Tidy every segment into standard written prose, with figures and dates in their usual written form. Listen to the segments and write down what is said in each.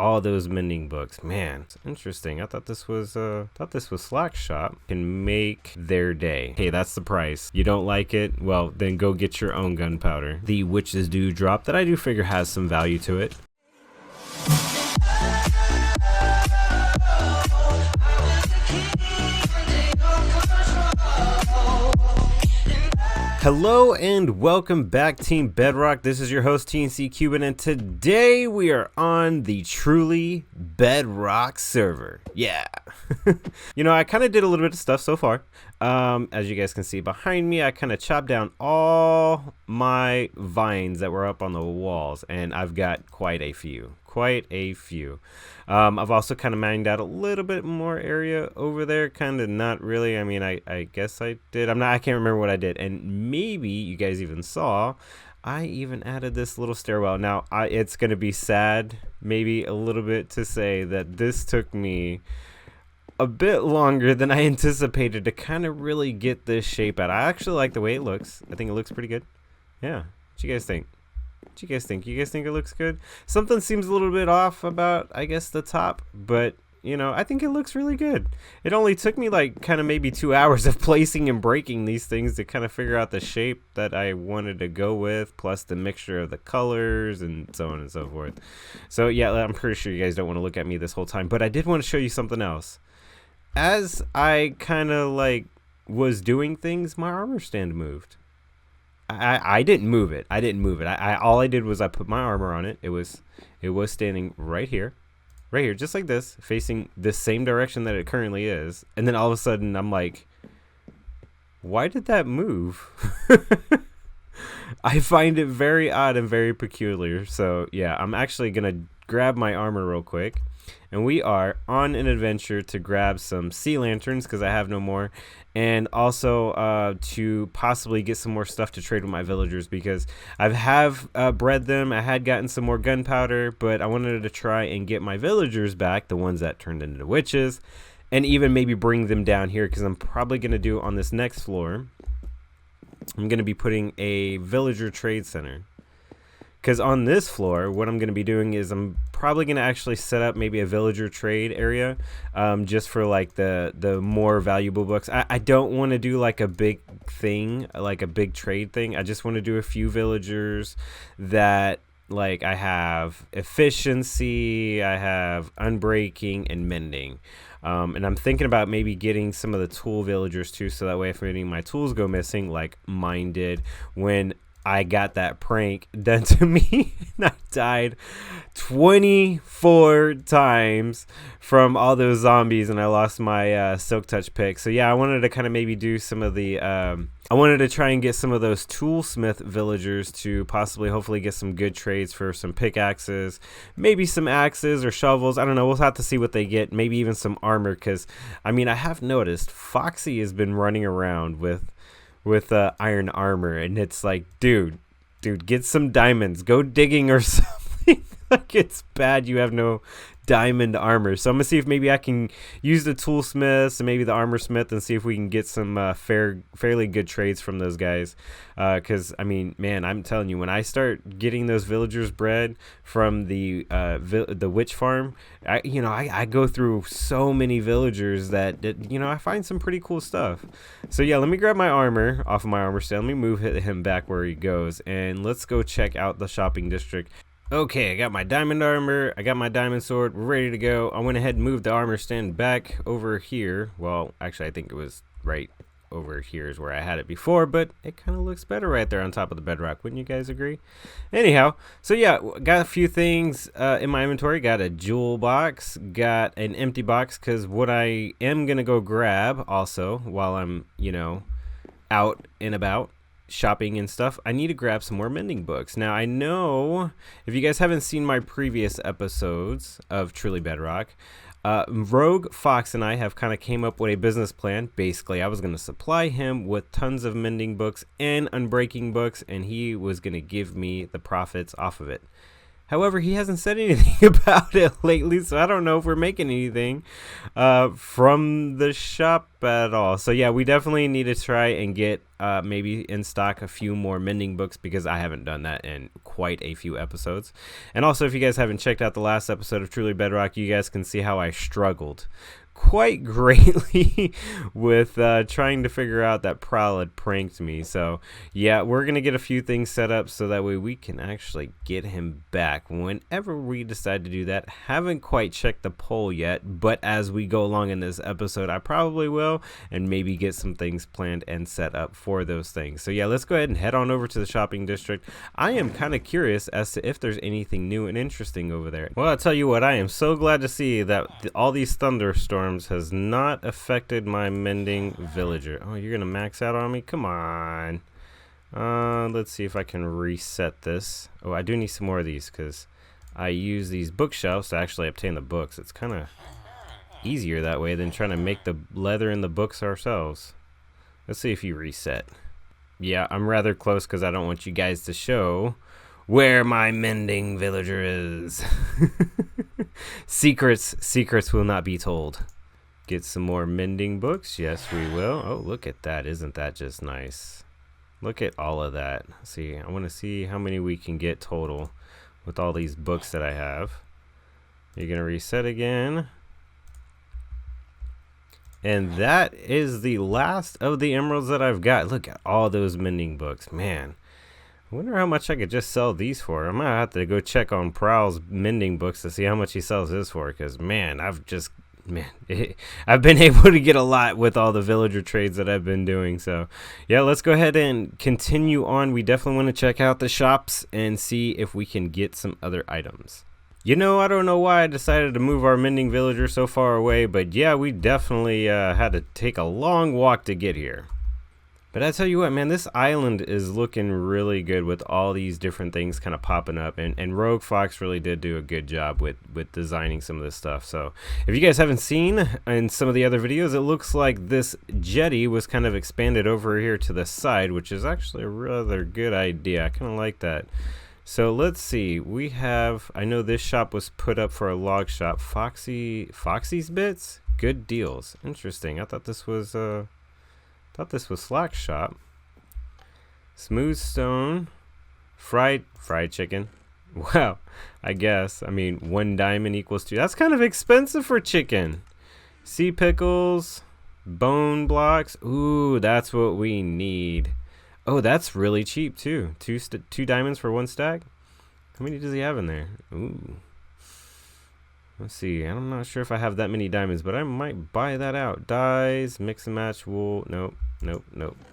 all those mending books. Man, it's interesting. I thought this was Slack Shop. Can make their day. Hey, that's the price. You don't like it? Well, then go get your own gunpowder. The Witch's Dewdrop that I do figure has some value to it. Hello and welcome back, Team Bedrock. This is your host, TNC Cuban, and today we are on the Truly Bedrock server. Yeah. You know, I kind of did a little bit of stuff so far. As you guys can see behind me, I kind of chopped down all my vines that were up on the walls, and I've got quite a few. I've also kind of mined out a little bit more area over there. Kind of not really. I mean, I guess I did. I can't remember what I did. And maybe you guys even saw, I even added this little stairwell. Now, it's going to be sad, maybe a little bit, to say that this took me a bit longer than I anticipated to kind of really get this shape out. I actually like the way it looks. I think it looks pretty good. Yeah. What you guys think? You guys think it looks good? Something seems a little bit off about, I guess, the top, but you know, I think it looks really good. It only took me like kind of maybe 2 hours of placing and breaking these things to kind of figure out the shape that I wanted to go with, plus the mixture of the colors and so on and so forth. So yeah, I'm pretty sure you guys don't want to look at me this whole time, but I did want to show you something else. As I kind of like was doing things, my armor stand moved. I didn't move it. All I did was I put my armor on it. It was standing right here, just like this, facing the same direction that it currently is. And then all of a sudden, I'm like, why did that move? I find it very odd and very peculiar. So yeah, I'm actually gonna grab my armor real quick. And we are on an adventure to grab some sea lanterns because I have no more, and also to possibly get some more stuff to trade with my villagers because I have bred them. I had gotten some more gunpowder, but I wanted to try and get my villagers back, the ones that turned into witches, and even maybe bring them down here because I'm probably going to do on this next floor. I'm going to be putting a villager trade center. Because on this floor, what I'm going to be doing is I'm probably going to actually set up maybe a villager trade area just for like the more valuable books. I don't want to do like a big thing, like a big trade thing. I just want to do a few villagers that like I have efficiency, I have unbreaking and mending. And I'm thinking about maybe getting some of the tool villagers too, so that way if any of my tools go missing, like mine did when I got that prank done to me and I died 24 times from all those zombies and I lost my silk touch pick. So yeah, I wanted to kind of maybe do some of the I wanted to try and get some of those toolsmith villagers to possibly hopefully get some good trades for some pickaxes, maybe some axes or shovels. I don't know, we'll have to see what they get, maybe even some armor, because I mean I have noticed Foxy has been running around with iron armor, and it's like, dude, get some diamonds, go digging or something. Like, it's bad you have no diamond armor. So I'm gonna see if maybe I can use the toolsmiths and maybe the armor smith and see if we can get some fairly good trades from those guys, because I mean, man, I'm telling you, when I start getting those villagers bred from the witch farm, I go through so many villagers that I find some pretty cool stuff. So yeah, let me grab my armor off of my armor stand, let me move him back where he goes, and let's go check out the shopping district. Okay, I got my diamond armor, I got my diamond sword, we're ready to go. I went ahead and moved the armor stand back over here. Well, actually, I think it was right over here is where I had it before, but it kind of looks better right there on top of the bedrock. Wouldn't you guys agree? Anyhow, so yeah, got a few things in my inventory. Got a jewel box, got an empty box, because what I am going to go grab also while I'm, out and about shopping and stuff, I need to grab some more mending books. Now, I know if you guys haven't seen my previous episodes of Truly Bedrock, Rogue Fox and I have kind of came up with a business plan. Basically, I was going to supply him with tons of mending books and unbreaking books, and he was going to give me the profits off of it. However, he hasn't said anything about it lately, so I don't know if we're making anything from the shop at all. So yeah, we definitely need to try and get maybe in stock a few more mending books, because I haven't done that in quite a few episodes. And also, if you guys haven't checked out the last episode of Truly Bedrock, you guys can see how I struggled quite greatly with trying to figure out that Prowl had pranked me. So yeah, we're gonna get a few things set up so that way we can actually get him back whenever we decide to do that. Haven't quite checked the poll yet, but as we go along in this episode, I probably will, and maybe get some things planned and set up for those things. So yeah, let's go ahead and head on over to the shopping district. I am kind of curious as to if there's anything new and interesting over there. Well, I'll tell you what, I am so glad to see that all these thunderstorms has not affected my mending villager. Oh, you're gonna max out on me? Come on. Let's see if I can reset this. Oh, I do need some more of these because I use these bookshelves to actually obtain the books. It's kind of easier that way than trying to make the leather in the books ourselves. Let's see if you reset. Yeah, I'm rather close because I don't want you guys to show where my mending villager is. Secrets will not be told. Get some more mending books. Yes, we will. Oh, look at that. Isn't that just nice? Look at all of that. See, I want to see how many we can get total with all these books that I have. You're going to reset again. And that is the last of the emeralds that I've got. Look at all those mending books. Man, I wonder how much I could just sell these for. I might have to go check on Prowl's mending books to see how much he sells his for. Because, man, I've been able to get a lot with all the villager trades that I've been doing. So yeah, let's go ahead and continue on. We definitely want to check out the shops and see if we can get some other items. You know, I don't know why I decided to move our mending villager so far away, but yeah, we definitely had to take a long walk to get here. But I tell you what, man, this island is looking really good with all these different things kind of popping up. And Rogue Fox really did do a good job with designing some of this stuff. So if you guys haven't seen in some of the other videos, it looks like this jetty was kind of expanded over here to the side, which is actually a rather good idea. I kind of like that. So let's see. We have, I know this shop was put up for a log shop. Foxy's Bits? Good deals. Interesting. I thought this was Slack's shop. Smooth stone, fried chicken. Wow, I guess. I mean, 1 diamond equals 2. That's kind of expensive for chicken. Sea pickles, bone blocks. Ooh, that's what we need. Oh, that's really cheap too. 2 diamonds for 1 stack. How many does he have in there? Ooh. Let's see. I'm not sure if I have that many diamonds, but I might buy that out. Dyes, mix and match wool. Nope.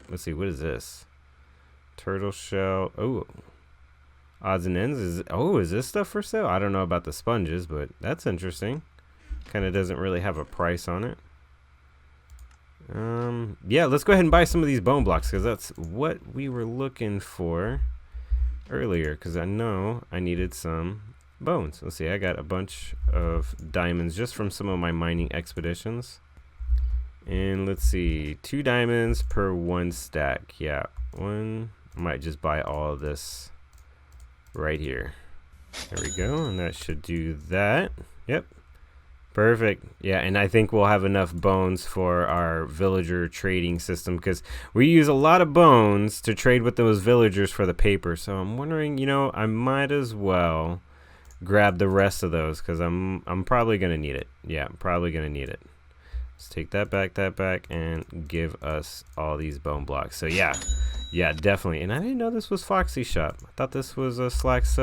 Let's see. What is this? Turtle shell. Oh. Odds and ends. Is this stuff for sale? I don't know about the sponges, but that's interesting. Kind of doesn't really have a price on it. Yeah, let's go ahead and buy some of these bone blocks because that's what we were looking for earlier, because I know I needed some bones. Let's see, I got a bunch of diamonds just from some of my mining expeditions. And let's see, 2 diamonds per 1 stack. Yeah, I might just buy all of this right here. There we go, and that should do that. Yep. Perfect. Yeah, and I think we'll have enough bones for our villager trading system because we use a lot of bones to trade with those villagers for the paper. So I'm wondering, you know, I might as well grab the rest of those because I'm probably gonna need it. Yeah, I'm probably gonna need it. Let's take that back, and give us all these bone blocks. So yeah, definitely. And I didn't know this was Foxy's shop. I thought this was Slack's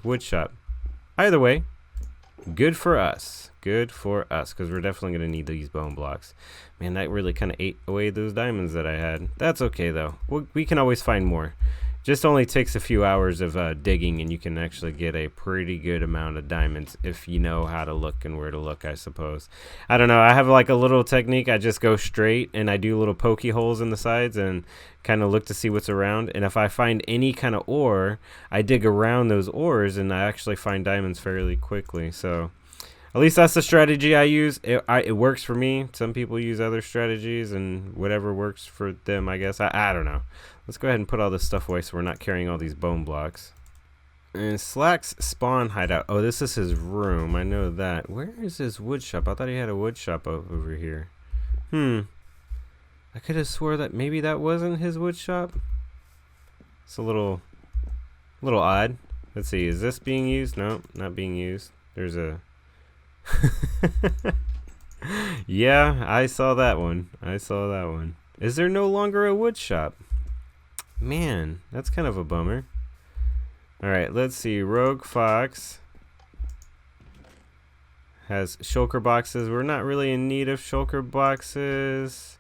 wood shop. Either way, good for us. Good for us, because we're definitely going to need these bone blocks. Man, that really kind of ate away those diamonds that I had. That's okay, though. We can always find more. Just only takes a few hours of digging, and you can actually get a pretty good amount of diamonds if you know how to look and where to look, I suppose. I don't know. I have like a little technique. I just go straight, and I do little pokey holes in the sides and kind of look to see what's around. And if I find any kind of ore, I dig around those ores, and I actually find diamonds fairly quickly. So at least that's the strategy I use. It works for me. Some people use other strategies, and whatever works for them, I guess. I don't know. Let's go ahead and put all this stuff away so we're not carrying all these bone blocks. And Slack's spawn hideout. Oh, this is his room. I know that. Where is his wood shop? I thought he had a wood shop over here. I could have swore that maybe that wasn't his wood shop. It's a little odd. Let's see. Is this being used? No, not being used. There's a... Yeah, I saw that one. Is there no longer a wood shop? Man, that's kind of a bummer. Alright, let's see. Rogue Fox has shulker boxes. We're not really in need of shulker boxes.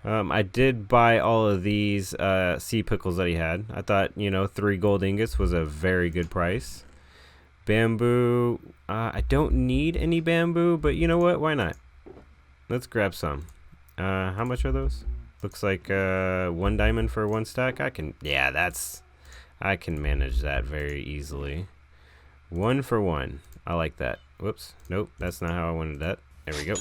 I did buy all of these sea pickles that he had. I thought, 3 gold ingots was a very good price. Bamboo. I don't need any bamboo, but you know what? Why not? Let's grab some. How much are those? Looks like 1 diamond for 1 stack. I can manage that very easily. 1 for 1. I like that. Whoops. Nope, that's not how I wanted that. There we go.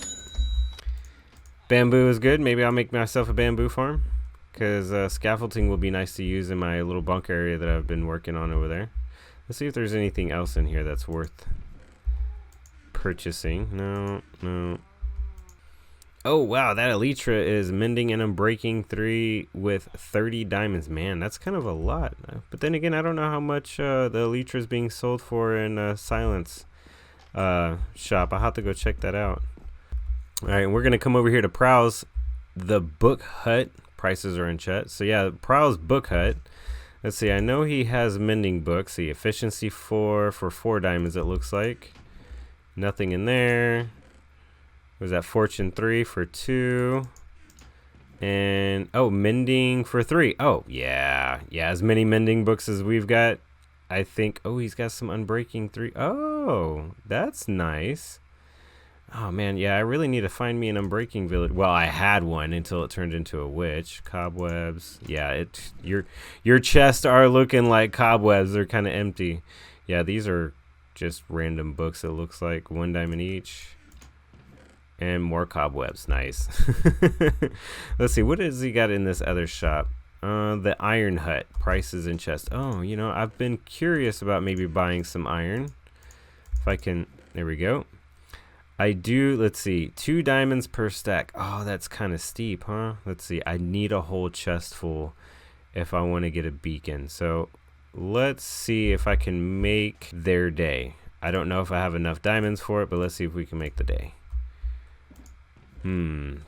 Bamboo is good. Maybe I'll make myself a bamboo farm, because scaffolding will be nice to use in my little bunker area that I've been working on over there. Let's see if there's anything else in here that's worth purchasing. No. Oh, wow, that elytra is mending and unbreaking 3 with 30 diamonds. Man, that's kind of a lot. But then again, I don't know how much the elytra is being sold for in Silence shop. I'll have to go check that out. All right, and we're going to come over here to Prowl's the book hut. Prices are in chat. So, yeah, Prowl's book hut. Let's see, I know he has mending books. See, efficiency 4 for 4 diamonds, it looks like. Nothing in there. Was that fortune 3 for 2? And mending for 3. Oh, yeah, as many mending books as we've got. I think, he's got some unbreaking 3. Oh, that's nice. Oh man, yeah, I really need to find me an unbreaking village. Well, I had one until it turned into a witch. Cobwebs. Yeah, your chests are looking like cobwebs. They're kind of empty. Yeah, these are just random books, it looks like. 1 diamond each. And more cobwebs. Nice. Let's see. What has he got in this other shop? The iron hut. Prices in chest. Oh, I've been curious about maybe buying some iron. If I can. There we go. I do. Let's see. 2 diamonds per stack. Oh, that's kind of steep, huh? Let's see. I need a whole chest full if I want to get a beacon. So let's see if I can make their day. I don't know if I have enough diamonds for it, but let's see if we can make the day.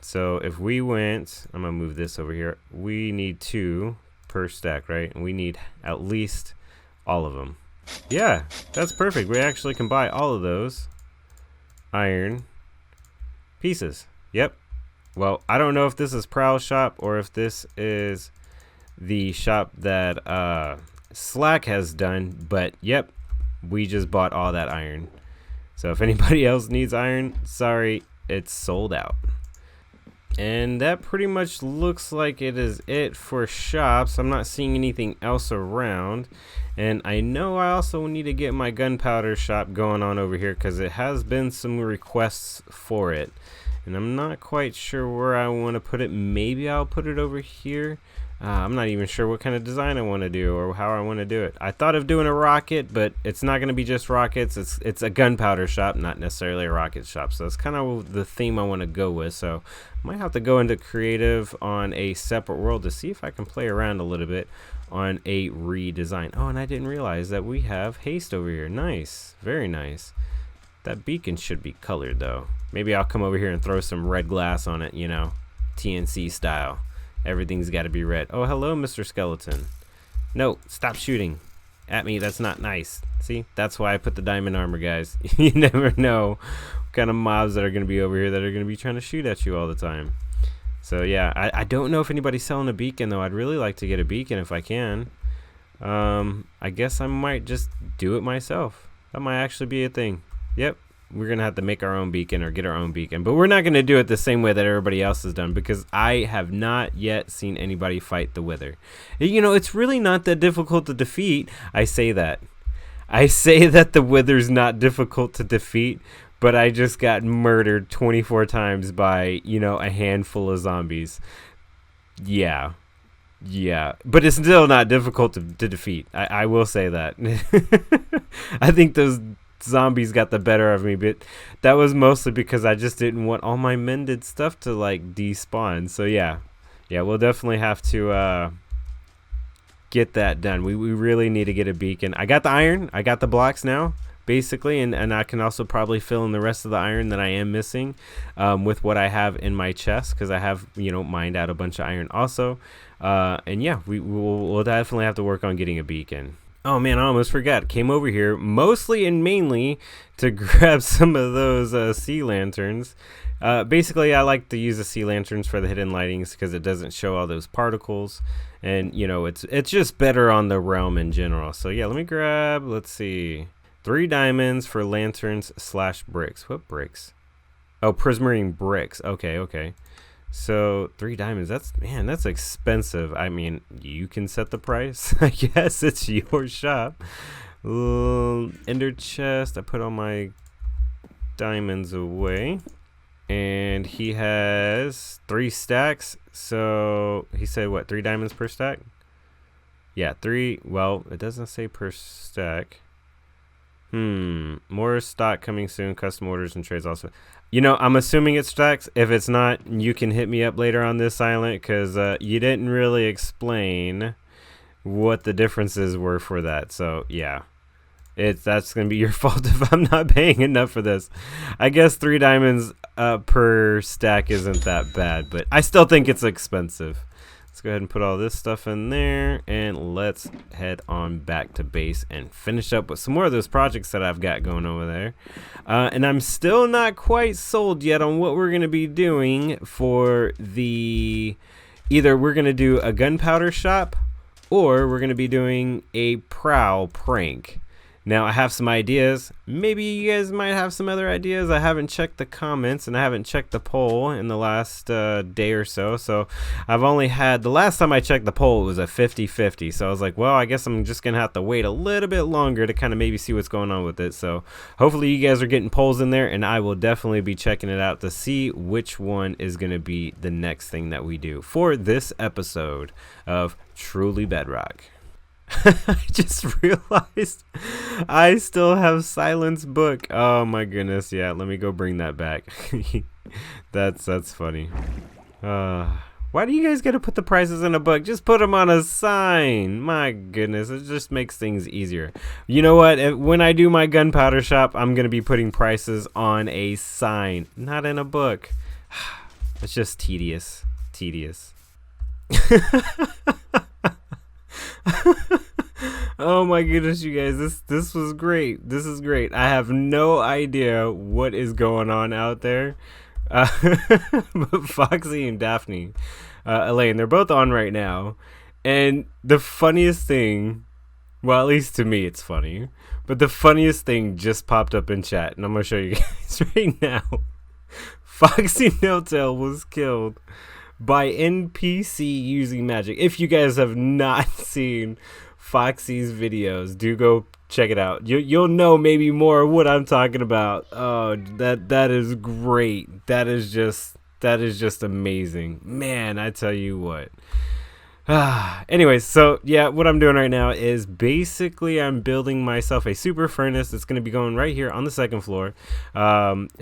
So if we went, I'm gonna move this over here. We need 2 per stack, right? And we need at least all of them. Yeah, that's perfect. We actually can buy all of those iron pieces. Yep. Well, I don't know if this is Prowl's shop or if this is the shop that Slack has done, but yep, we just bought all that iron. So if anybody else needs iron, sorry, it's sold out. And that pretty much looks like it is it for shops. I'm not seeing anything else around. And I know I also need to get my Gunpowder Shop going on over here, because it has been some requests for it. And I'm not quite sure where I want to put it. Maybe I'll put it over here. I'm not even sure what kind of design I want to do or how I want to do it. I thought of doing a rocket, but it's not going to be just rockets. It's a gunpowder shop, not necessarily a rocket shop. So that's kind of the theme I want to go with. So I might have to go into creative on a separate world to see if I can play around a little bit on a redesign. Oh, and I didn't realize that we have haste over here. Nice. Very nice. That beacon should be colored, though. Maybe I'll come over here and throw some red glass on it, TNC style. Everything's got to be red. Oh, hello, Mr. Skeleton. No, stop shooting at me. That's not nice. See, that's why I put the diamond armor, guys. You never know what kind of mobs that are going to be over here that are going to be trying to shoot at you all the time. So, yeah, I don't know if anybody's selling a beacon, though. I'd really like to get a beacon if I can. I guess I might just do it myself. That might actually be a thing. Yep. We're going to have to make our own beacon or get our own beacon. But we're not going to do it the same way that everybody else has done, because I have not yet seen anybody fight the Wither. It's really not that difficult to defeat. I say that. I say that the Wither's not difficult to defeat, but I just got murdered 24 times by, a handful of zombies. Yeah. Yeah, but it's still not difficult to defeat. I will say that. I think those zombies got the better of me, but that was mostly because I just didn't want all my mended stuff to like despawn. So yeah, we'll definitely have to get that done. We really need to get a beacon. I got the iron. I got the blocks now, basically, and I can also probably fill in the rest of the iron that I am missing with what I have in my chest, because I have, you know, mined out a bunch of iron also. And yeah, we'll definitely have to work on getting a beacon. Oh man, I almost forgot. Came over here mostly and mainly to grab some of those sea lanterns. Basically, I like to use the sea lanterns for the hidden lightings because it doesn't show all those particles, and you know, it's just better on the realm in general. So yeah, let me grab, let's see, 3 diamonds for lanterns / bricks. What bricks? Oh, prismarine bricks. Okay. So 3 diamonds, that's expensive. I mean, you can set the price. I guess it's your shop. Ender chest, I put all my diamonds away. And he has 3 stacks. So he said what, 3 diamonds per stack? Yeah, 3. Well, it doesn't say per stack. More stock coming soon. Custom orders and trades also. You know, I'm assuming it's stacks. If it's not, you can hit me up later on this, Silent, because you didn't really explain what the differences were for that. So yeah, that's gonna be your fault if I'm not paying enough for this. I guess 3 diamonds per stack isn't that bad, but I still think it's expensive. Let's go ahead and put all this stuff in there, and let's head on back to base and finish up with some more of those projects that I've got going over there. And I'm still not quite sold yet on what we're going to be doing for the... Either we're going to do a gunpowder shop, or we're going to be doing a prowl prank. Now, I have some ideas. Maybe you guys might have some other ideas. I haven't checked the comments, and I haven't checked the poll in the last day or so. So I've only had, the last time I checked the poll, it was a 50-50. So I was like, well, I guess I'm just going to have to wait a little bit longer to kind of maybe see what's going on with it. So hopefully you guys are getting polls in there, and I will definitely be checking it out to see which one is going to be the next thing that we do for this episode of Truly Bedrock. I just realized I still have Silent's book. Oh my goodness, yeah, let me go bring that back. That's funny. Why do you guys gotta put the prices in a book? Just put them on a sign. My goodness, it just makes things easier. You know what? When I do my gunpowder shop, I'm gonna be putting prices on a sign, not in a book. It's just tedious. Oh my goodness, you guys, this was great. This is great. I have no idea what is going on out there. But Foxy and DaphneElaine, they're both on right now. And the funniest thing, well, at least to me it's funny, but the funniest thing just popped up in chat, and I'm going to show you guys right now. FoxyNoTail was killed by NPC using magic. If you guys have not seen Foxy's videos, do go check it out. You'll know maybe more of what I'm talking about. Oh, that is great. That is just amazing, man. I tell you what. Anyways, so yeah, what I'm doing right now is basically I'm building myself a super furnace that's going to be going right here on the 2nd floor,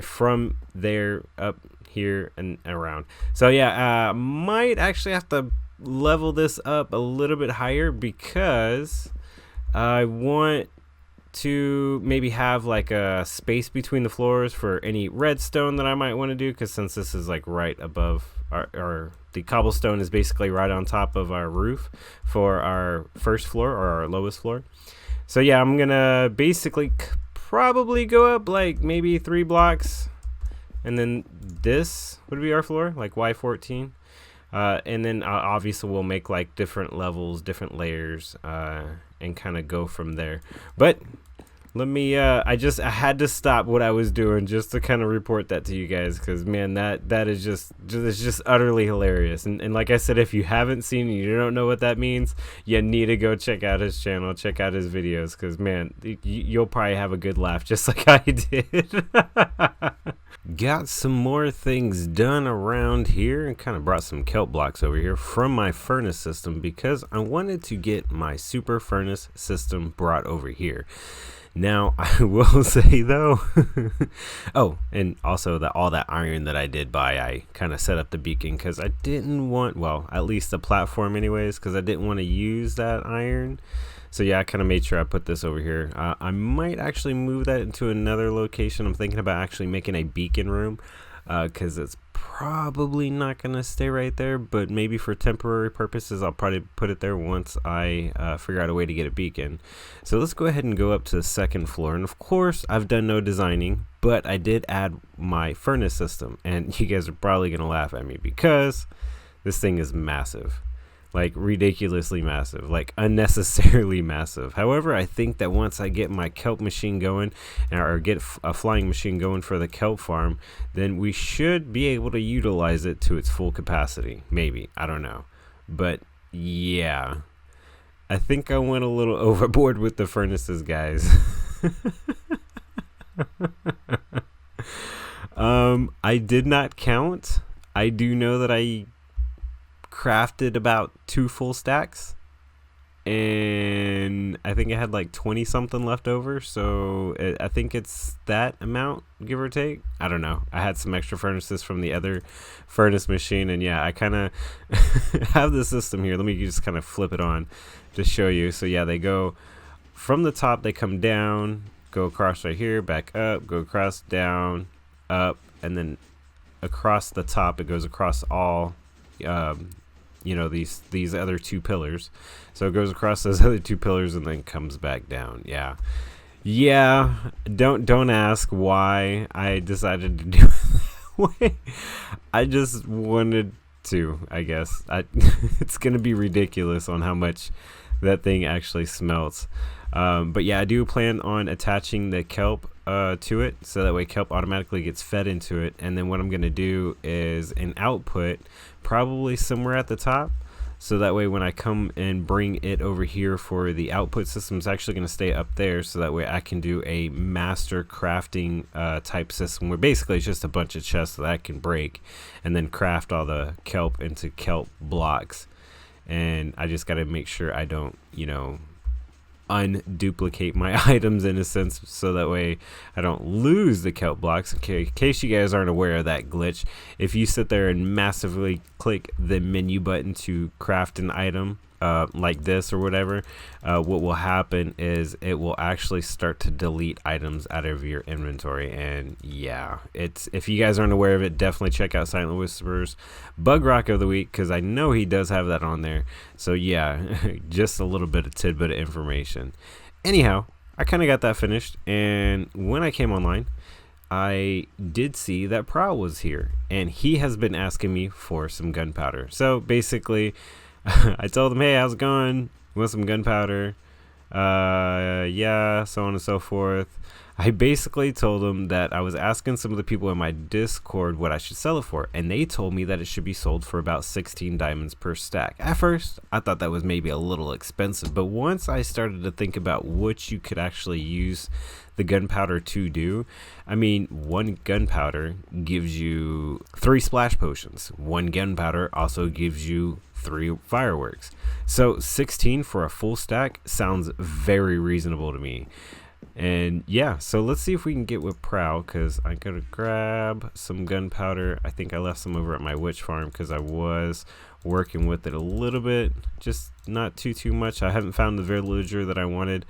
from there up here and around. So yeah, might actually have to level this up a little bit higher because I want to maybe have like a space between the floors for any redstone that I might want to do, because since this is like right above our the cobblestone is basically right on top of our roof for our 1st floor or our lowest floor. So yeah, I'm gonna basically probably go up like maybe 3 blocks, and then this would be our floor, like Y14. And then obviously we'll make like different levels, different layers, and kind of go from there. But let me, I had to stop what I was doing just to kind of report that to you guys, because man, that is just utterly hilarious. And like I said, if you haven't seen it, you don't know what that means, you need to go check out his channel, check out his videos, because man, you'll probably have a good laugh just like I did. got some more things done around here and kind of brought some kelp blocks over here from my furnace system because I wanted to get my super furnace system brought over here. Now, I will say though, oh, and also that all that iron that I did buy, I kind of set up the beacon because I didn't want, well, at least the platform anyways, because I didn't want to use that iron. So yeah, I kind of made sure I put this over here. I might actually move that into another location. I'm thinking about actually making a beacon room because it's probably not going to stay right there, but maybe for temporary purposes, I'll probably put it there once I figure out a way to get a beacon. So let's go ahead and go up to the second floor. And of course, I've done no designing, but I did add my furnace system. And you guys are probably going to laugh at me because this thing is massive. Like ridiculously massive, like unnecessarily massive. However, I think that once I get my kelp machine going, or get a flying machine going for the kelp farm, then we should be able to utilize it to its full capacity. Maybe, I don't know. But yeah, I think I went a little overboard with the furnaces, guys. I did not count. I do know that I crafted about 2 full stacks, and I think I had like 20 something left over, so I think it's that amount, give or take. I don't know. I had some extra furnaces from the other furnace machine, and yeah, I kind of have the system here. Let me just kind of flip it on to show you. So yeah, they go from the top, they come down, go across right here, back up, go across, down, up, and then across the top. It goes across all you know, these other 2 pillars. So it goes across those other 2 pillars and then comes back down. Yeah, don't ask why I decided to do it that way. I just wanted to, I guess. It's gonna be ridiculous on how much that thing actually smelts. But yeah, I do plan on attaching the kelp to it, so that way kelp automatically gets fed into it. And then what I'm gonna do is an output probably somewhere at the top, so that way when I come and bring it over here for the output system, it's actually going to stay up there, so that way I can do a master crafting type system where basically it's just a bunch of chests that I can break and then craft all the kelp into kelp blocks. And I just got to make sure I don't, you know, unduplicate my items in a sense, so that way I don't lose the kelp blocks. Okay, in case you guys aren't aware of that glitch, if you sit there and massively click the menu button to craft an item like this or whatever, what will happen is it will actually start to delete items out of your inventory. And yeah, it's, if you guys aren't aware of it, definitely check out Silent Whisperer's Bug Rock of the Week, because I know he does have that on there. So yeah, just a little bit of tidbit of information. Anyhow, I kind of got that finished, and when I came online, I did see that Prowl was here, and he has been asking me for some gunpowder. So basically, I told him, hey, how's it going? You want some gunpowder? Yeah, so on and so forth. I basically told him that I was asking some of the people in my Discord what I should sell it for, and they told me that it should be sold for about 16 diamonds per stack. At first, I thought that was maybe a little expensive, but once I started to think about what you could actually use the gunpowder to do, I mean, 1 gunpowder gives you 3 splash potions. 1 gunpowder also gives you 3 fireworks. So 16 for a full stack sounds very reasonable to me. And yeah, so let's see if we can get with Prowl, because I gotta grab some gunpowder. I think I left some over at my witch farm because I was working with it a little bit, just not too much. I haven't found the villager that I wanted.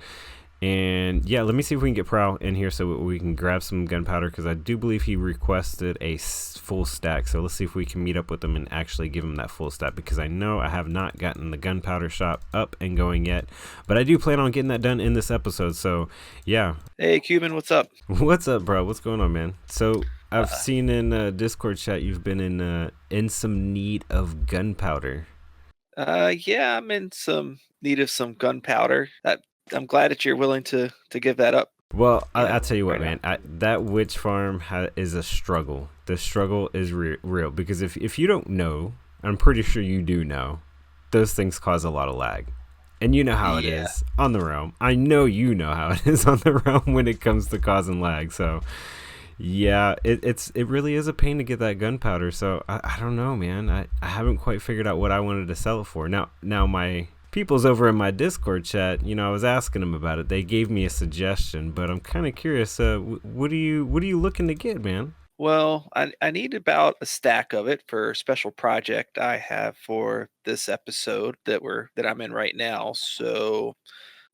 And yeah, let me see if we can get Prowl in here so we can grab some gunpowder, because I do believe he requested a full stack. So let's see if we can meet up with him and actually give him that full stack, because I know I have not gotten the Gunpowder Shop up and going yet, but I do plan on getting that done in this episode. So yeah. Hey Cuban, what's up? What's up, bro? What's going on, man? So I've seen in Discord chat you've been in some need of gunpowder. Yeah, I'm in some need of some gunpowder. I'm glad that you're willing to give that up. Well, I'll tell you what, man. That witch farm is a struggle. The struggle is real, because if you don't know, I'm pretty sure you do know, those things cause a lot of lag. And you know how it is on the realm. I know you know how it is on the realm when it comes to causing lag. So, Yeah, it really is a pain to get that gunpowder. So I don't know, man. I haven't quite figured out what I wanted to sell it for. Now my people's over in my Discord chat, I was asking them about it. They gave me a suggestion, but I'm kind of curious. What are you looking to get, man? Well, I need about a stack of it for a special project I have for this episode that I'm in right now. So,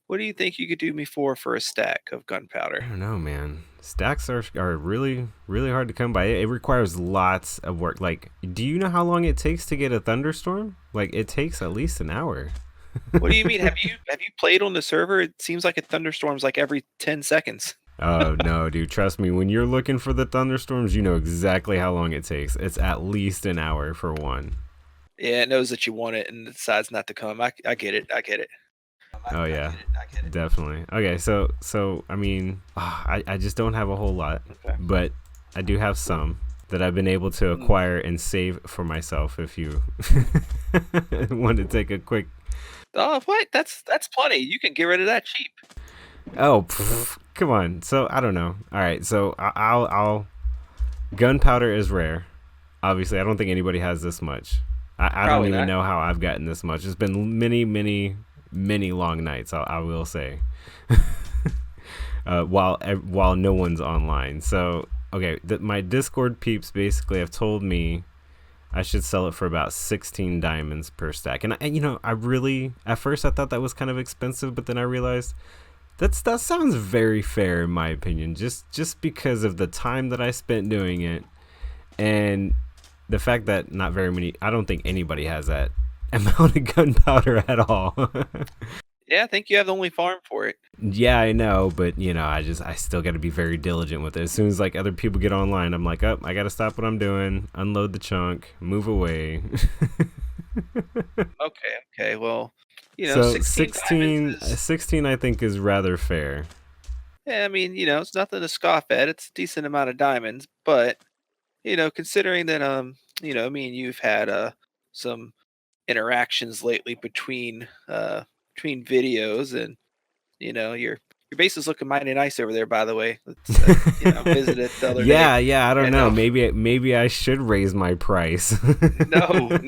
what do you think you could do me for a stack of gunpowder? I don't know, man. Stacks are really really hard to come by. It requires lots of work. Like, do you know how long it takes to get a thunderstorm? Like, it takes at least an hour. What do you mean? Have you played on the server? It seems like it thunderstorms like every 10 seconds. Oh no, dude! Trust me. When you're looking for the thunderstorms, you know exactly how long it takes. It's at least an hour for one. Yeah, it knows that you want it and it decides not to come. I get it. I get it. Oh yeah, definitely. Okay, so I mean, I just don't have a whole lot, Okay. but I do have some that I've been able to acquire and save for myself. If you want to take a quick. Oh, what? That's plenty. You can get rid of that cheap. Oh, come on. So I don't know. All right, so I'll gunpowder is rare. Obviously, I don't think anybody has this much. I don't even know how I've gotten this much. It's been many long nights. I will say, while no one's online. So okay, my Discord peeps basically have told me I should sell it for about 16 diamonds per stack. And I really at first I thought that was kind of expensive, but then I realized that sounds very fair in my opinion. Just because of the time that I spent doing it, and the fact that not very many. I don't think anybody has that amount of gunpowder at all. Yeah, I think you have the only farm for it. Yeah, I know, but I still got to be very diligent with it. As soon as like other people get online, I'm like, I got to stop what I'm doing, unload the chunk, move away. Okay. Well, So 16 is, 16 I think is rather fair. yeah, I mean, it's nothing to scoff at. It's a decent amount of diamonds, but considering that me and you've had some interactions lately between videos, and your base is looking mighty nice over there, by the way. It's, I visited the other day. Yeah, I don't know. And, Maybe I should raise my price. no.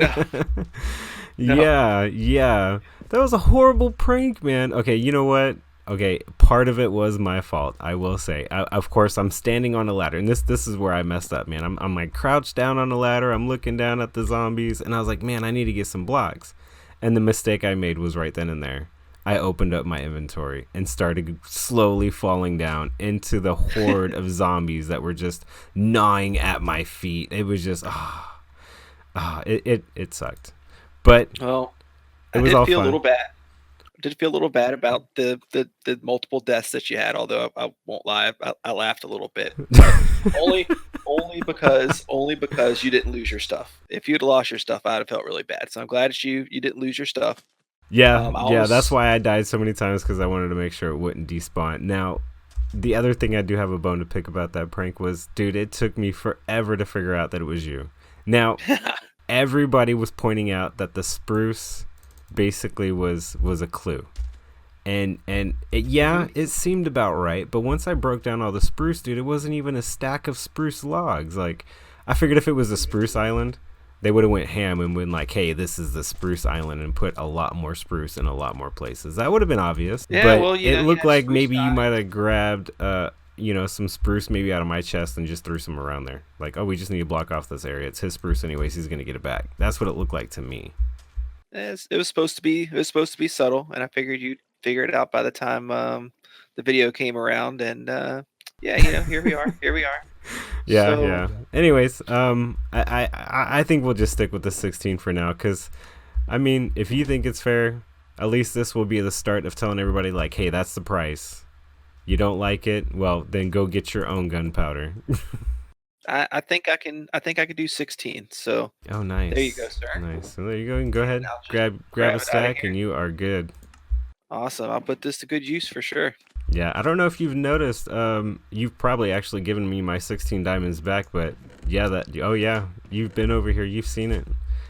Yeah. That was a horrible prank, man. Okay, you know what? Okay, part of it was my fault, I will say. Of course, I'm standing on a ladder, and this is where I messed up, man. I'm like crouched down on the ladder. I'm looking down at the zombies, and I was like, man, I need to get some blocks. And the mistake I made was right then and there. I opened up my inventory and started slowly falling down into the horde of zombies that were just gnawing at my feet. It was just, it sucked. But Well, it I was did all feel fun. a little bad. I did feel a little bad about the multiple deaths that you had. Although I won't lie, I laughed a little bit, but only because you didn't lose your stuff. If you'd lost your stuff, I'd have felt really bad. So I'm glad that you didn't lose your stuff. Yeah, that's why I died so many times, because I wanted to make sure it wouldn't despawn. Now, the other thing I do have a bone to pick about that prank was, dude, it took me forever to figure out that it was you. Now, everybody was pointing out that the spruce basically was a clue. And it seemed about right, but once I broke down all the spruce, dude, it wasn't even a stack of spruce logs. Like, I figured if it was a spruce island, they would have went ham and been like, hey, this is the spruce island, and put a lot more spruce in a lot more places. That would have been obvious. Yeah, but well, it looked like maybe guy. you might have grabbed some spruce maybe out of my chest and just threw some around there. Like, oh, we just need to block off this area. It's his spruce anyways, he's gonna get it back. That's what it looked like to me. It was supposed to be subtle, and I figured you'd figure it out by the time the video came around. And here we are. Yeah. Anyways, I think we'll just stick with the 16 for now, because I mean, if you think it's fair, at least this will be the start of telling everybody, like, hey, that's the price. You don't like it? Well, then go get your own gunpowder. I think I can do 16. So oh, nice. There you go, sir. Nice. So there you go. And go ahead, grab a stack, and you are good. Awesome. I'll put this to good use for sure. Yeah, I don't know if you've noticed. You've probably actually given me my 16 diamonds back, but yeah, you've been over here. You've seen it.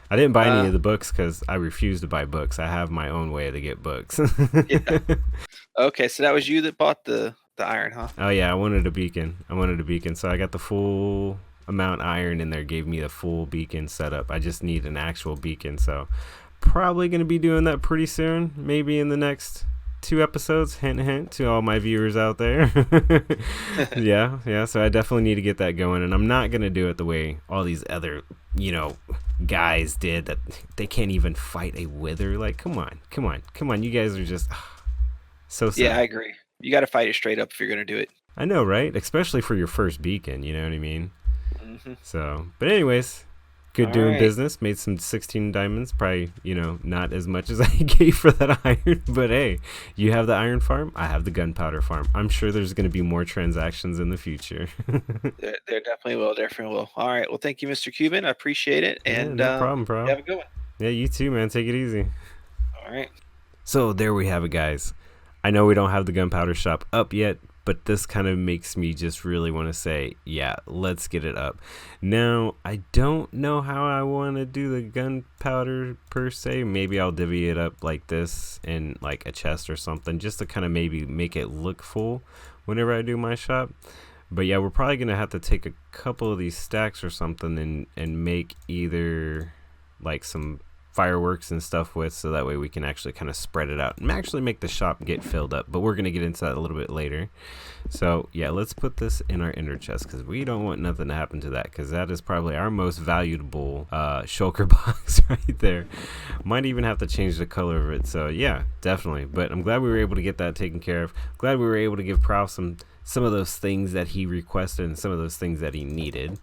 I didn't buy any of the books because I refuse to buy books. I have my own way to get books. Yeah. Okay, so that was you that bought the the iron, huh? Oh yeah, I wanted a beacon. So I got the full amount iron in there, gave me the full beacon setup. I just need an actual beacon, so probably gonna be doing that pretty soon, maybe in the next 2 episodes. Hint hint to all my viewers out there. yeah, so I definitely need to get that going, and I'm not gonna do it the way all these other guys did, that they can't even fight a wither. Like, come on, you guys are just so sad. Yeah, I agree. You got to fight it straight up if you're gonna do it. I know, right? Especially for your first beacon, you know what I mean? Mm-hmm. So, but anyways, good All doing right. business. Made some 16 diamonds. Probably, not as much as I gave for that iron. But hey, you have the iron farm. I have the gunpowder farm. I'm sure there's going to be more transactions in the future. There definitely will. All right. Well, thank you, Mr. Cuban. I appreciate it. Yeah, And no problem, you bro. have a good one. Yeah, you too, man. Take it easy. All right. So there we have it, guys. I know we don't have the gunpowder shop up yet, but this kind of makes me just really want to say, yeah, let's get it up. Now, I don't know how I want to do the gunpowder per se. Maybe I'll divvy it up like this in like a chest or something, just to kind of maybe make it look full whenever I do my shop. But yeah, we're probably going to have to take a couple of these stacks or something and make either like some fireworks and stuff with, so that way we can actually kind of spread it out and actually make the shop get filled up. But we're going to get into that a little bit later. So yeah, let's put this in our ender chest, because we don't want nothing to happen to that, because that is probably our most valuable shulker box right there. Might even have to change the color of it. So yeah, definitely. But I'm glad we were able to get that taken care of. Glad we were able to give Prof some of those things that he requested and some of those things that he needed.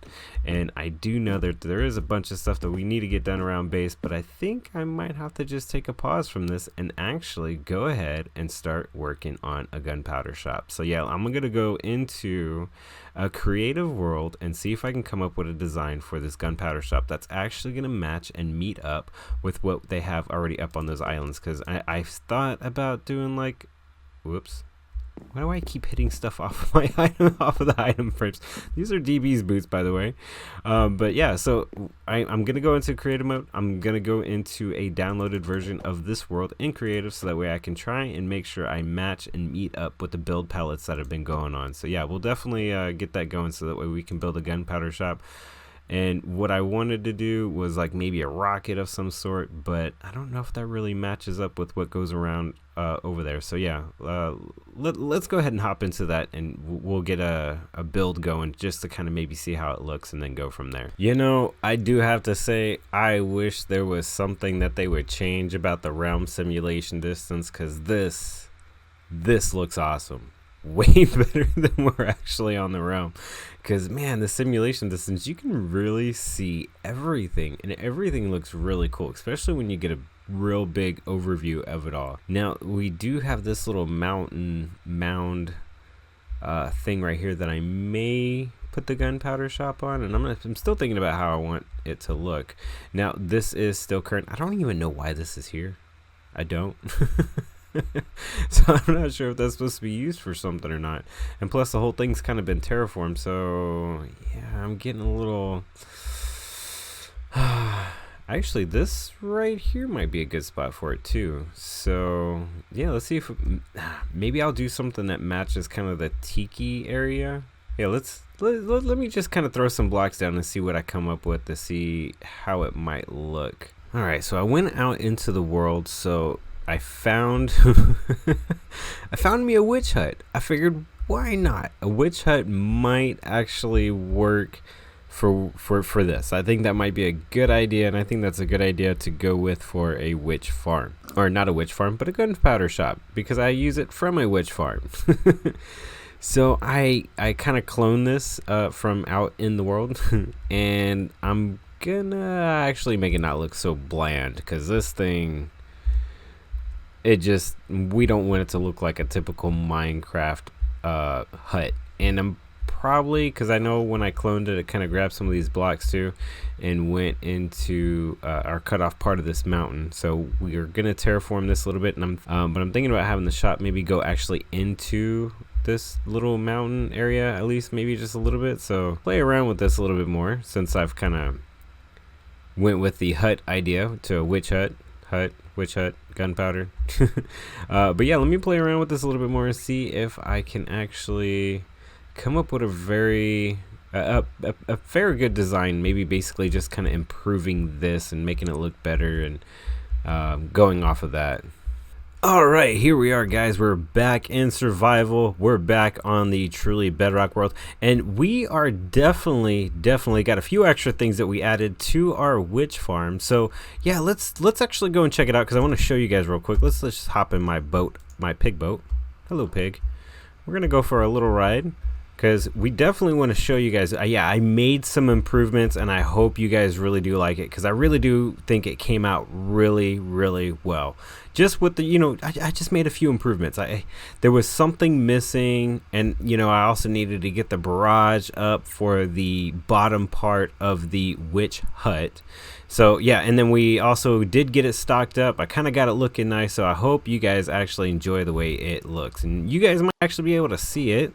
And I do know that there is a bunch of stuff that we need to get done around base, but I think I might have to just take a pause from this and actually go ahead and start working on a gunpowder shop. So yeah, I'm gonna go into a creative world and see if I can come up with a design for this gunpowder shop that's actually gonna match and meet up with what they have already up on those islands. Because I've thought about doing like, whoops, why do I keep hitting stuff off of my item, off of the item frames? These are DB's boots, by the way. But yeah, so I'm gonna go into creative mode. I'm gonna go into a downloaded version of this world in creative, so that way I can try and make sure I match and meet up with the build palettes that have been going on. So yeah, we'll definitely get that going, so that way we can build a gunpowder shop. And what I wanted to do was like maybe a rocket of some sort, but I don't know if that really matches up with what goes around over there. So yeah, let's go ahead and hop into that, and we'll get a build going, just to kind of maybe see how it looks and then go from there. I do have to say, I wish there was something that they would change about the realm simulation distance, because this looks awesome. Way better than we're actually on the realm, because man, the simulation distance, you can really see everything, and everything looks really cool, especially when you get a real big overview of it all. Now we do have this little mountain mound thing right here that I may put the gunpowder shop on, and I'm still thinking about how I want it to look. Now this is still current. I don't even know why this is here. I don't. So I'm not sure if that's supposed to be used for something or not. And plus the whole thing's kind of been terraformed, so yeah, I'm getting a little actually this right here might be a good spot for it too. So yeah, let's see if maybe I'll do something that matches kind of the tiki area. Yeah, let me just kind of throw some blocks down and see what I come up with, to see how it might look. All right, so I went out into the world, so I found I found me a witch hut. I figured, why not? A witch hut might actually work for this. I think that might be a good idea, and I think that's a good idea to go with for a witch farm. Or not a witch farm, but a gunpowder shop, because I use it from a witch farm. So I kind of clone this from out in the world, and I'm gonna actually make it not look so bland, because this thing, we don't want it to look like a typical Minecraft hut. And I'm probably, because I know when I cloned it, it kind of grabbed some of these blocks too and went into our cut off part of this mountain. So we are gonna terraform this a little bit, and but I'm thinking about having the shop maybe go actually into this little mountain area, at least maybe just a little bit. So play around with this a little bit more, since I've kind of went with the hut idea to a witch hut. witch hut, gunpowder. But yeah, let me play around with this a little bit more and see if I can actually come up with a very a fair good design. Maybe basically just kind of improving this and making it look better, and going off of that. Alright, here we are, guys. We're back in survival. We're back on the Truly Bedrock world, and we are definitely got a few extra things that we added to our witch farm. So yeah, let's actually go and check it out, because I want to show you guys real quick. Let's just hop in my boat, my pig boat. Hello, pig. We're gonna go for a little ride, because we definitely want to show you guys. Yeah, I made some improvements, and I hope you guys really do like it, because I really do think it came out really well. Just with the, you know, I just made a few improvements. There was something missing, and you know, I also needed to get the barrage up for the bottom part of the witch hut. So yeah, and then we also did get it stocked up. I kind of got it looking nice, so I hope you guys actually enjoy the way it looks, and you guys might actually be able to see it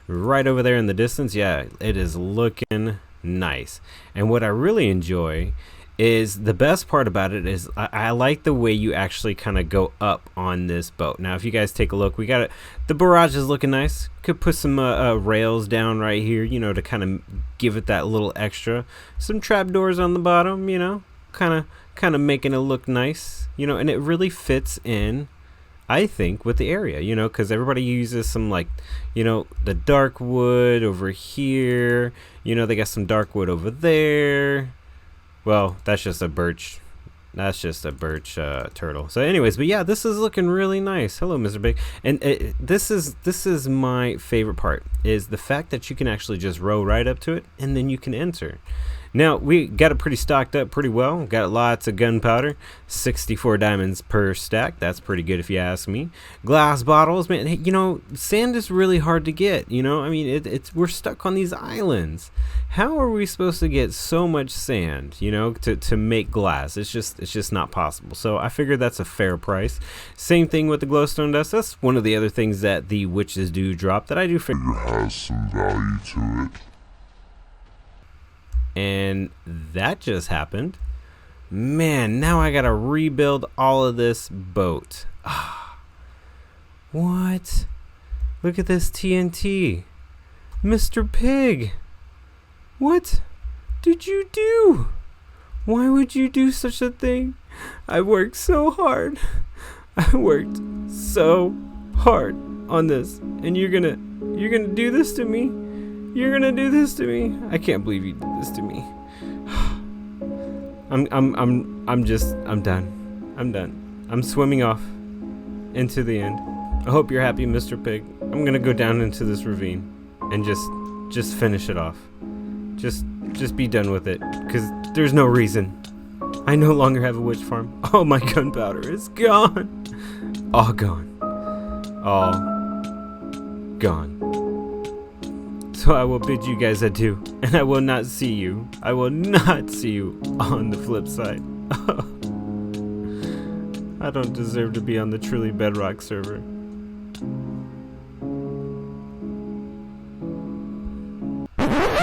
right over there in the distance. Yeah, it is looking nice. And what I really enjoy is, the best part about it is, I like the way you actually kind of go up on this boat. Now if you guys take a look, we got it, the barrage is looking nice. Could put some rails down right here, you know, to kind of give it that little extra. Some trapdoors on the bottom, you know, kind of making it look nice, you know, and it really fits in, I think, with the area, you know, because everybody uses some, like, you know, the dark wood over here, you know, they got some dark wood over there. Well, that's just a birch. That's just a birch turtle. So anyways, but yeah, this is looking really nice. Hello, Mr. Big. And this is my favorite part, is the fact that you can actually just row right up to it, and then you can enter. Now, we got it pretty stocked up pretty well. Got lots of gunpowder, 64 diamonds per stack. That's pretty good if you ask me. Glass bottles, man, you know, sand is really hard to get, you know? I mean, we're stuck on these islands. How are we supposed to get so much sand, you know, to make glass? It's just not possible. So I figured that's a fair price. Same thing with the glowstone dust. That's one of the other things that the witches do drop that I do figure has some value to it. And that just happened. Man, now I gotta rebuild all of this boat. What? Look at this TNT. Mr. Pig, what did you do? Why would you do such a thing? I worked so hard. I worked so hard on this, and you're gonna do this to me? You're gonna do this to me? I can't believe you did this to me. I'm done. I'm done. I'm swimming off into the end. I hope you're happy, Mr. Pig. I'm gonna go down into this ravine and just finish it off. Just be done with it, because there's no reason. I no longer have a witch farm. All my gunpowder is gone. All gone. All gone. So I will bid you guys adieu, and I will not see you. I will not see you on the flip side. I don't deserve to be on the Truly Bedrock server.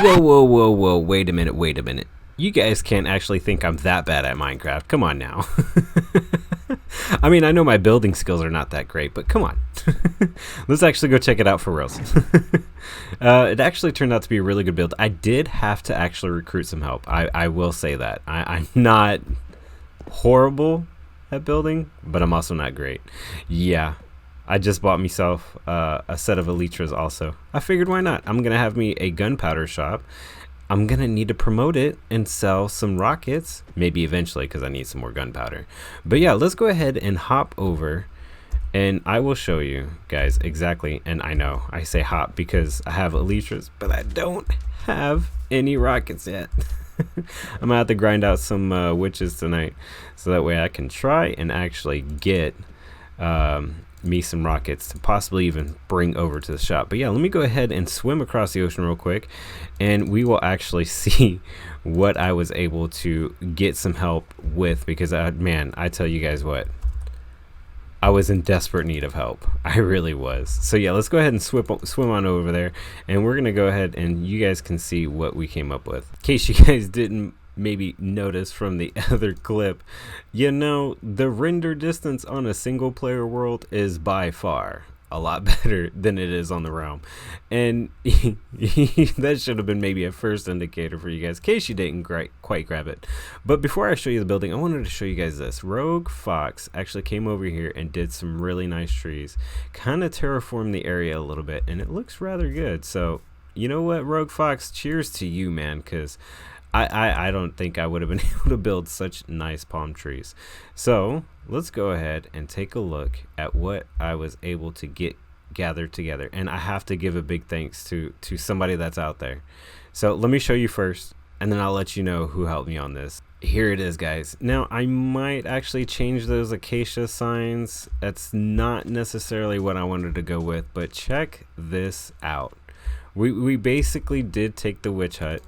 Whoa, wait a minute. You guys can't actually think I'm that bad at Minecraft. Come on now. I mean, I know my building skills are not that great, but come on. Let's actually go check it out for reals. It actually turned out to be a really good build. I did have to actually recruit some help. I will say that. I'm not horrible at building, but I'm also not great. Yeah, I just bought myself a set of elytras also. I figured, why not? I'm going to have me a gunpowder shop. I'm going to need to promote it and sell some rockets, maybe eventually, because I need some more gunpowder. But yeah, let's go ahead and hop over, and I will show you guys exactly. And I know I say hop because I have elytras, but I don't have any rockets yet. I'm going to have to grind out some witches tonight, so that way I can try and actually get me some rockets to possibly even bring over to the shop. But yeah, let me go ahead and swim across the ocean real quick, and we will actually see what I was able to get some help with, because man, I tell you guys what, I was in desperate need of help. I really was. So yeah, let's go ahead and swim on over there, and we're gonna go ahead and you guys can see what we came up with. In case you guys didn't maybe noticed from the other clip, the render distance on a single player world is by far a lot better than it is on the realm, and that should have been maybe a first indicator for you guys in case you didn't quite grab it. But before I show you the building, I wanted to show you guys this. Rogue Fox actually came over here and did some really nice trees, kind of terraformed the area a little bit, and it looks rather good. So you know what, Rogue Fox, cheers to you, man, because I don't think I would have been able to build such nice palm trees. So let's go ahead and take a look at what I was able to get gathered together. And I have to give a big thanks to somebody that's out there. So let me show you first, and then I'll let you know who helped me on this. Here it is, guys. Now I might actually change those acacia signs. That's not necessarily what I wanted to go with, but check this out. We basically did take the witch hut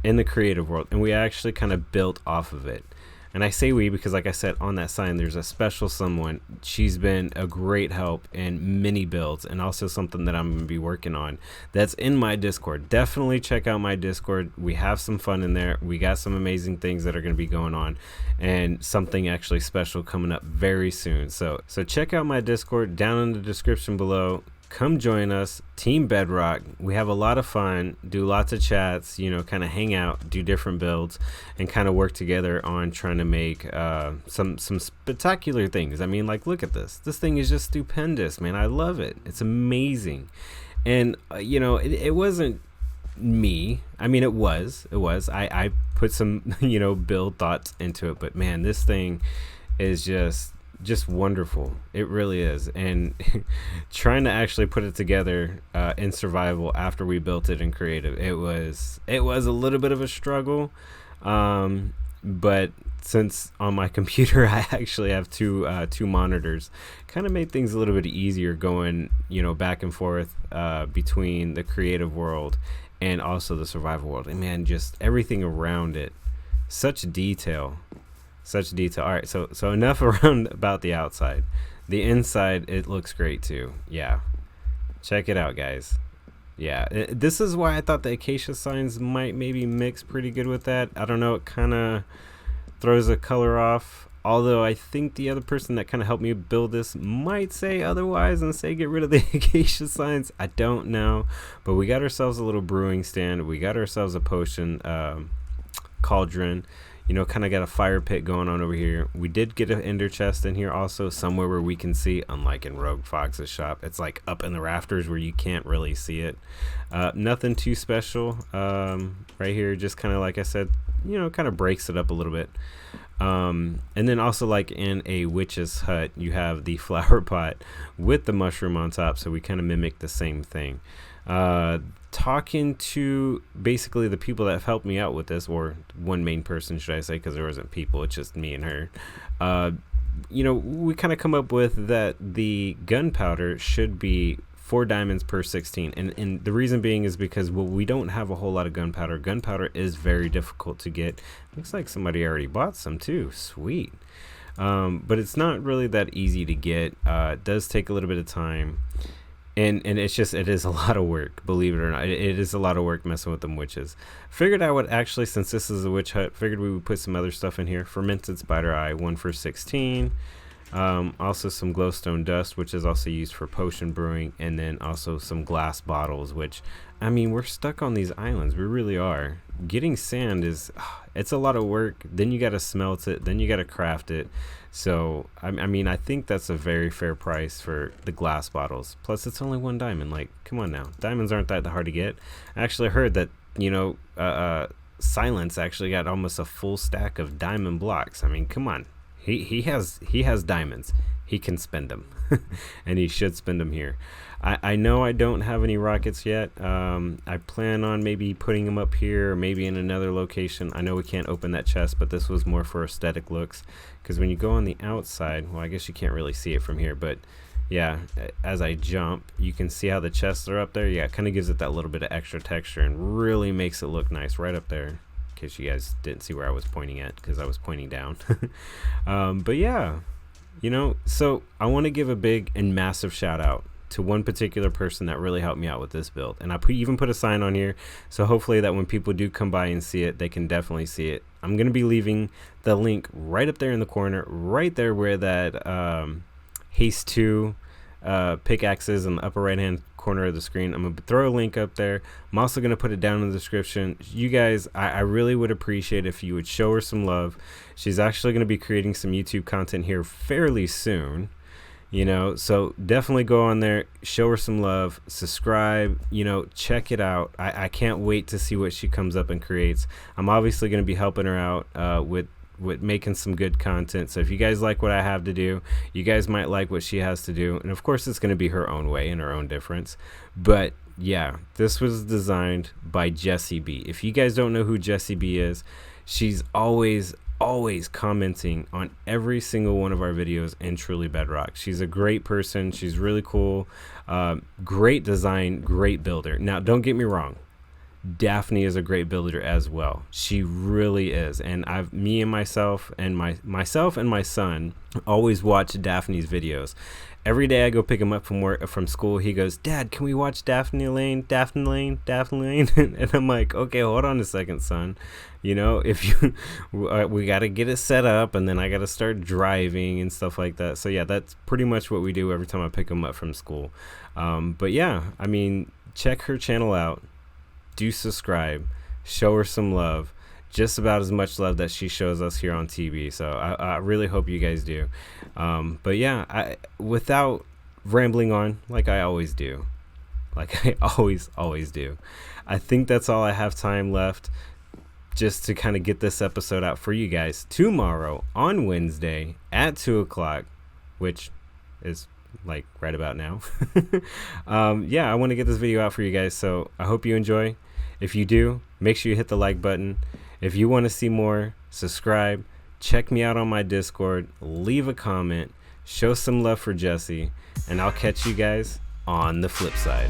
in the creative world, and we actually kind of built off of it. And I say we because, like I said, on that sign there's a special someone. She's been a great help in many builds, and also something that I'm going to be working on that's in my Discord. Definitely check out my Discord. We have some fun in there. We got some amazing things that are going to be going on, and something actually special coming up very soon. So check out my Discord down in the description below. Come join us, Team Bedrock. We have a lot of fun, do lots of chats, kind of hang out, do different builds, and kind of work together on trying to make some spectacular things. I mean, like, look at this. This thing is just stupendous, man. I love it. It's amazing. And, it wasn't me. I mean, it was. I put some, build thoughts into it. But, man, this thing is just wonderful. It really is. And trying to actually put it together in survival after we built it in creative, it was a little bit of a struggle, but since on my computer I actually have two monitors, kind of made things a little bit easier going back and forth between the creative world and also the survival world. And man, just everything around it, such detail. All right, so enough around about the outside. The inside, it looks great too. Yeah, check it out, guys. Yeah, this is why I thought the acacia signs might maybe mix pretty good with that. I don't know, it kind of throws the color off, although I think the other person that kind of helped me build this might say otherwise and say get rid of the acacia signs. I don't know, but we got ourselves a little brewing stand. We got ourselves a potion cauldron. Kind of got a fire pit going on over here. We did get an ender chest in here also, somewhere where we can see, unlike in Rogue Fox's shop. It's like up in the rafters where you can't really see it. Nothing too special right here, just kind of like I said, kind of breaks it up a little bit. And then also, like in a witch's hut, you have the flower pot with the mushroom on top, so we kind of mimic the same thing. Talking to basically the people that have helped me out with this, or one main person, should I say, because there wasn't people, it's just me and her. We kind of come up with that the gunpowder should be 4 diamonds per 16, and the reason being is because, well, we don't have a whole lot of gunpowder. Gunpowder is very difficult to get. Looks like somebody already bought some too. Sweet. But it's not really that easy to get. It does take a little bit of time. And it is a lot of work, believe it or not. It is a lot of work messing with them witches. Figured I would actually, since this is a witch hut, figured we would put some other stuff in here. Fermented spider eye, 1 for 16. Also some glowstone dust, which is also used for potion brewing. And then also some glass bottles, which, I mean, we're stuck on these islands. We really are. Getting sand it's a lot of work. Then you got to smelt it. Then you got to craft it. So, I mean, I think that's a very fair price for the glass bottles. Plus, it's only 1 diamond. Like, come on now. Diamonds aren't that hard to get. I actually heard that, Silence actually got almost a full stack of diamond blocks. I mean, come on. He has diamonds. He can spend them. And he should spend them here. I know I don't have any rockets yet. I plan on maybe putting them up here, or maybe in another location. I know we can't open that chest, but this was more for aesthetic looks, because when you go on the outside, well, I guess you can't really see it from here, but yeah, as I jump, you can see how the chests are up there. Yeah, it kind of gives it that little bit of extra texture and really makes it look nice right up there, in case you guys didn't see where I was pointing at, because I was pointing down. But yeah, so I want to give a big and massive shout out to one particular person that really helped me out with this build. And I even put a sign on here, so hopefully that when people do come by and see it, they can definitely see it. I'm going to be leaving the link right up there in the corner, right there where that Haste 2 pickaxe is in the upper right hand corner of the screen. I'm going to throw a link up there. I'm also going to put it down in the description. You guys, I really would appreciate if you would show her some love. She's actually going to be creating some YouTube content here fairly soon, you know, so definitely go on there, show her some love, subscribe, you know, check it out. I can't wait to see what she comes up and creates. I'm obviously going to be helping her out with making some good content. So if you guys like what I have to do, you guys might like what she has to do, and of course it's going to be her own way and her own difference. But yeah, this was designed by Jessie B. If you guys don't know who Jessie B is, she's always commenting on every single one of our videos in Truly Bedrock. She's a great person. She's really cool, great design, great builder. Now don't get me wrong, Daphne is a great builder as well. She really is. And me and myself and my son always watch Daphne's videos. Every day I go pick him up from school, he goes, "Dad, can we watch DaphneElaine, DaphneElaine?" And I'm like, okay, hold on a second, son. You know, if you we got to get it set up, and then I got to start driving and stuff like that. So yeah, that's pretty much what we do every time I pick him up from school. But yeah, I mean, check her channel out. Do subscribe, show her some love, just about as much love that she shows us here on TV. So I really hope you guys do. But yeah, without rambling on like I always do, I think that's all I have time left, just to kind of get this episode out for you guys tomorrow on Wednesday at 2 o'clock, which is like right about now. Yeah, I want to get this video out for you guys, so I hope you enjoy. If you do, make sure you hit the like button. If you want to see more, subscribe, check me out on my Discord, leave a comment, show some love for Jessie, and I'll catch you guys on the flip side.